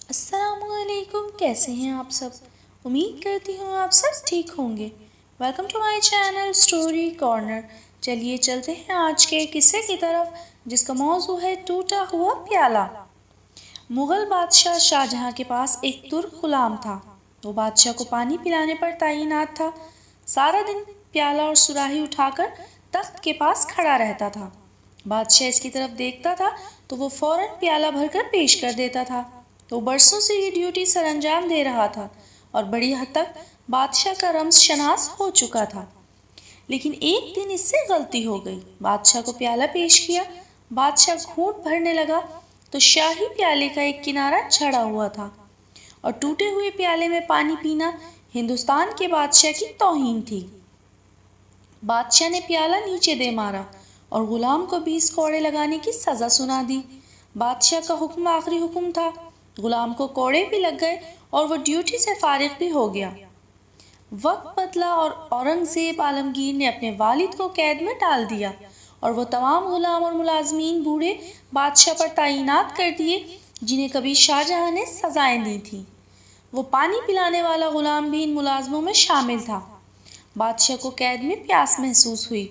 السلام علیکم، کیسے ہیں آپ سب؟ امید کرتی ہوں آپ سب ٹھیک ہوں گے۔ Welcome to my channel story corner. چلیے چلتے ہیں آج کے قصے کی طرف، جس کا موضوع ہے ٹوٹا ہوا پیالہ۔ مغل بادشاہ شاہجہاں کے پاس ایک ترک غلام تھا۔ وہ بادشاہ کو پانی پلانے پر تعینات تھا۔ سارا دن پیالہ اور سراہی اٹھا کر تخت کے پاس کھڑا رہتا تھا۔ بادشاہ اس کی طرف دیکھتا تھا تو وہ فوراً پیالہ بھر کر پیش کر دیتا تھا۔ وہ برسوں سے یہ ڈیوٹی سر انجام دے رہا تھا اور بڑی حد تک بادشاہ کا رمز شناس ہو چکا تھا۔ لیکن ایک دن اس سے غلطی ہو گئی۔ بادشاہ کو پیالہ پیش کیا۔ بادشاہ گھونٹ بھرنے لگا تو شاہی پیالے کا ایک کنارہ جھڑا ہوا تھا، اور ٹوٹے ہوئے پیالے میں پانی پینا ہندوستان کے بادشاہ کی توہین تھی۔ بادشاہ نے پیالہ نیچے دے مارا اور غلام کو 20 کوڑے لگانے کی سزا سنا دی۔ بادشاہ کا حکم آخری حکم تھا۔ غلام کو کوڑے بھی لگ گئے اور وہ ڈیوٹی سے فارغ بھی ہو گیا۔ وقت بدلا اور اورنگزیب عالمگیر نے اپنے والد کو قید میں ڈال دیا، اور وہ تمام غلام اور ملازمین بوڑھے بادشاہ پر تعینات کر دیے جنہیں کبھی شاہجہاں نے سزائیں دی تھیں۔ وہ پانی پلانے والا غلام بھی ان ملازموں میں شامل تھا۔ بادشاہ کو قید میں پیاس محسوس ہوئی۔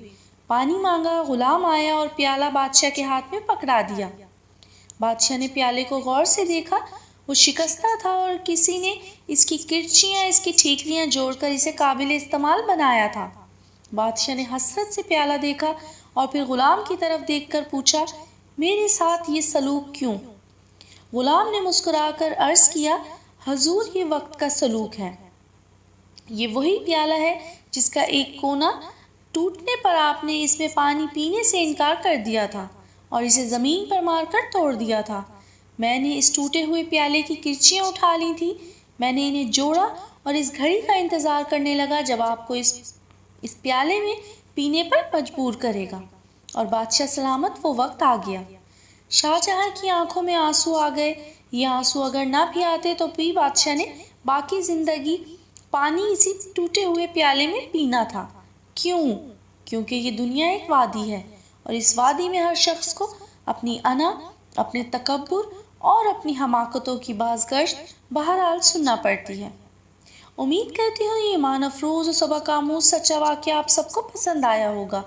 پانی مانگا، غلام آیا اور پیالہ بادشاہ کے ہاتھ میں پکڑا دیا۔ بادشاہ نے پیالے کو غور سے دیکھا۔ وہ شکستہ تھا اور کسی نے اس کی کرچیاں، اس کی ٹھیکریاں جوڑ کر اسے قابل استعمال بنایا تھا۔ بادشاہ نے حسرت سے پیالہ دیکھا اور پھر غلام کی طرف دیکھ کر پوچھا، میرے ساتھ یہ سلوک کیوں؟ غلام نے مسکرا کر عرض کیا، حضور، یہ وقت کا سلوک ہے۔ یہ وہی پیالہ ہے جس کا ایک کونا ٹوٹنے پر آپ نے اس میں پانی پینے سے انکار کر دیا تھا اور اسے زمین پر مار کر توڑ دیا تھا۔ میں نے اس ٹوٹے ہوئے پیالے کی کرچیاں اٹھا لی تھی۔ میں نے انہیں جوڑا اور اس گھڑی کا انتظار کرنے لگا جب آپ کو اس پیالے میں پینے پر مجبور کرے گا، اور بادشاہ سلامت وہ وقت آ گیا۔ شاہجہاں کی آنکھوں میں آنسو آ گئے۔ یہ آنسو اگر نہ بھی آتے تو بھی بادشاہ نے باقی زندگی پانی اسی ٹوٹے ہوئے پیالے میں پینا تھا۔ کیوں؟ کیونکہ یہ دنیا ایک وادی ہے، اور اس وادی میں ہر شخص کو اپنی انا، اپنے تکبر اور اپنی حماقتوں کی بازگشت بہرحال سننا پڑتی ہے۔ امید کرتی ہوں یہ معنی افروز و سبق آموز سچا واقعہ آپ سب کو پسند آیا ہوگا۔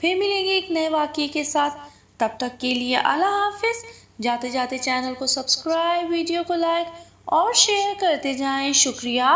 پھر ملیں گے ایک نئے واقعے کے ساتھ۔ تب تک کے لیے اللہ حافظ۔ جاتے جاتے چینل کو سبسکرائب، ویڈیو کو لائک اور شیئر کرتے جائیں۔ شکریہ۔